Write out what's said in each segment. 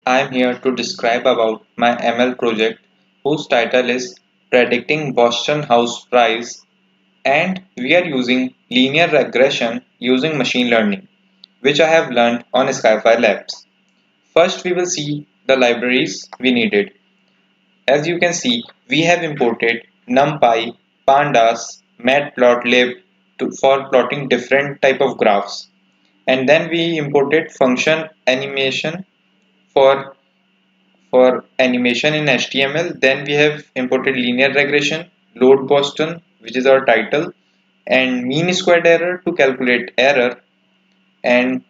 I am here to describe about my ML project whose title is Predicting Boston House Price, and we are using linear regression using machine learning, which I have learned on Skyfire Labs. First we will see the libraries we needed. As you can see, we have imported NumPy, Pandas, Matplotlib for plotting different type of graphs. And then we imported function animation for animation in HTML. Then we have imported linear regression, load Boston, which is our title, and mean squared error to calculate error, and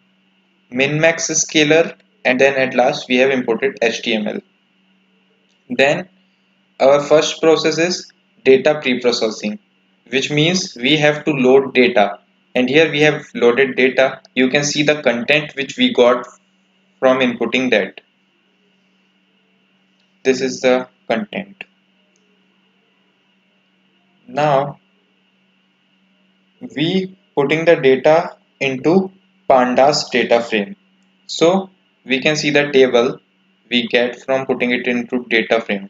min max scalar, and then at last we have imported HTML. Then our first process is data pre-processing, which means we have to load data. And here we have loaded data. You can see the content which we got from inputting that. This is the content. Now we putting the data into pandas data frame. So we can see the table we get from putting it into data frame.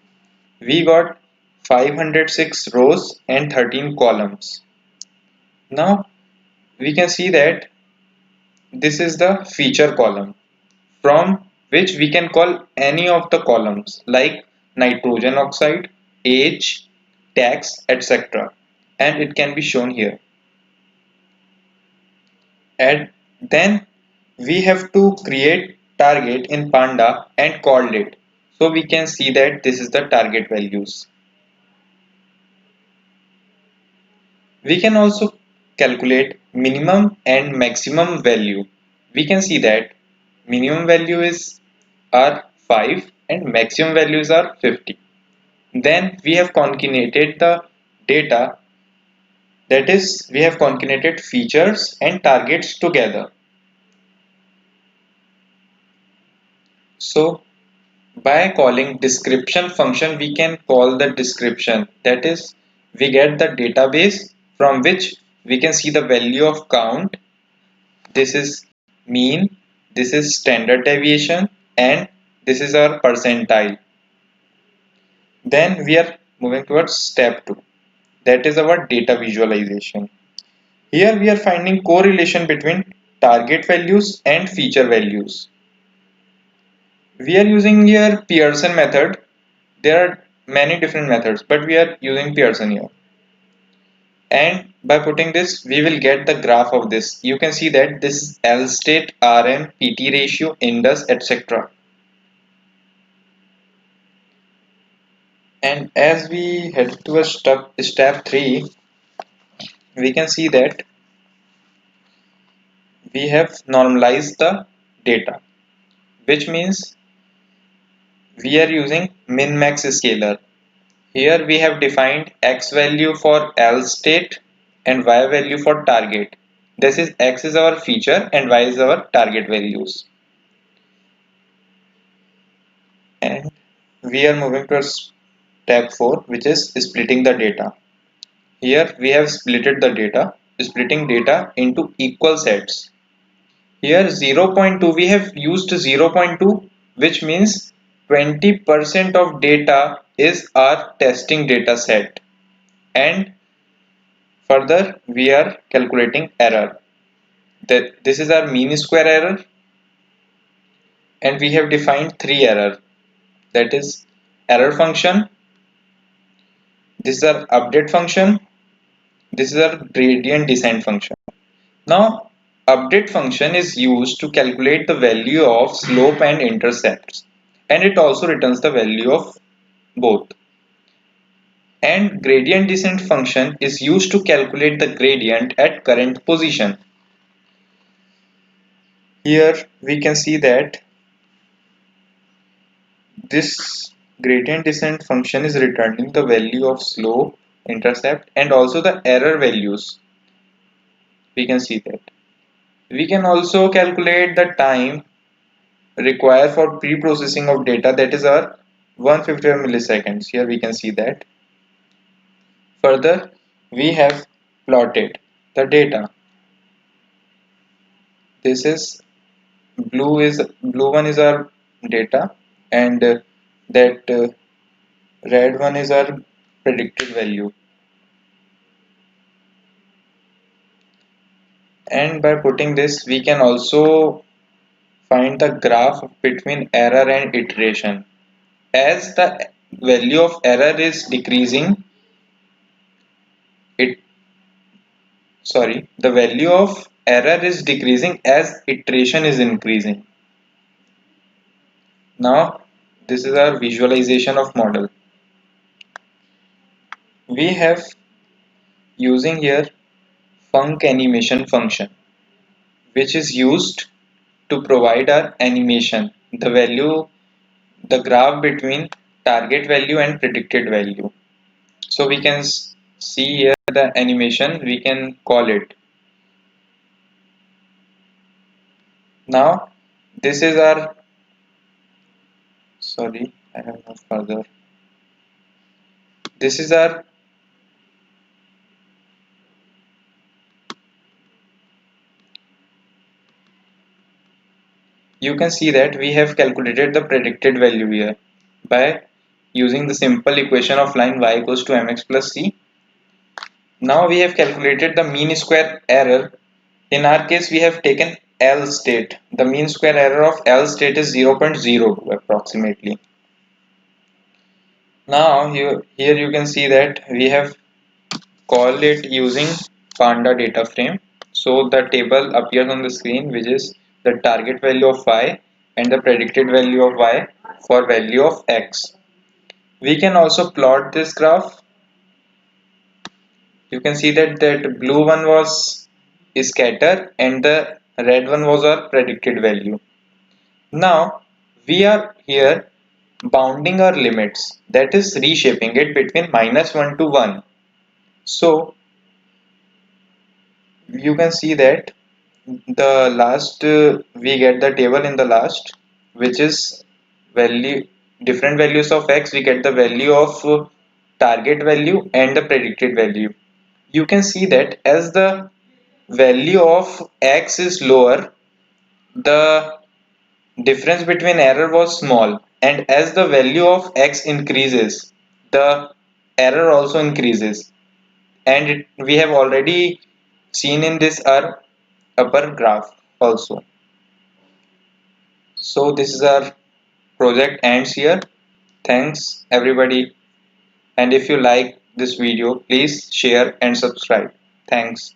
We got 506 rows and 13 columns. Now we can see that this is the feature column from which we can call any of the columns like nitrogen oxide, age, tax, etc. And it can be shown here. And then we have to create target in Panda and called it. So we can see that this is the target values. We can also calculate minimum and maximum value. We can see that minimum value is are 5 and maximum values are 50. Then we have concatenated the data, that is we have concatenated features and targets together. So by calling description function, we can call the description, that is we get the database from which we can see the value of count. This is mean, this is standard deviation, and this is our percentile. Then we are moving towards step 2, that is our data visualization. Here we are finding correlation between target values and feature values. We are using here Pearson method. There are many different methods, but we are using Pearson here. And by putting this, we will get the graph of this. You can see that this is L state, RM, PT ratio, indus, etc. And as we head to a step 3, we can see that we have normalized the data, which means we are using min max scalar. Here we have defined x value for L state and y value for target. This is x is our feature and y is our target values. And we are moving to step 4, which is splitting the data. Here we have splitted the data, splitting data into equal sets. Here 0.2, we have used 0.2, which means 20% of data is our testing data set. And further, we are calculating error. This is our mean square error, and we have defined 3 error. That is error function. This is our update function. This is our gradient descent function. Now, update function is used to calculate the value of slope and intercepts, and it also returns the value of both. And gradient descent function is used to calculate the gradient at current position. Here we can see that this gradient descent function is returning the value of slope, intercept, and also the error values. We can see that. We can also calculate the time required for pre-processing of data, that is our 155 milliseconds. Here we can see that. Further, we have plotted the data. This is blue one is our data, and that red one is our predicted value. And by putting this, we can also find the graph between error and iteration. As the value of error is decreasing, it the value of error is decreasing as iteration is increasing. Now, this is our visualization of model. We have using here func animation function, which is used to provide our animation, the value, the graph between target value and predicted value. So we can see here the animation, we can call it. Now, this is our, sorry, I have no further. This is our, you can see that we have calculated the predicted value here by using the simple equation of line y equals to mx plus c. Now we have calculated the mean square error. In our case, we have taken L state. The mean square error of L state is 0.02 approximately. Now here you can see that we have called it using Panda data frame. So the table appears on the screen, which is the target value of y and the predicted value of y for value of x. We can also plot this graph. You can see that blue one was scatter and the red one was our predicted value. Now we are here bounding our limits, that is reshaping it between -1 to 1. So you can see that the last we get the table in the last, which is value different values of x, we get the value of target value and the predicted value. You can see that as the value of x is lower, the difference between error was small, and as the value of x increases, the error also increases, and we have already seen in this our upper graph also. So this is our project ends here. Thanks everybody, and if you like this video, please share and subscribe. Thanks.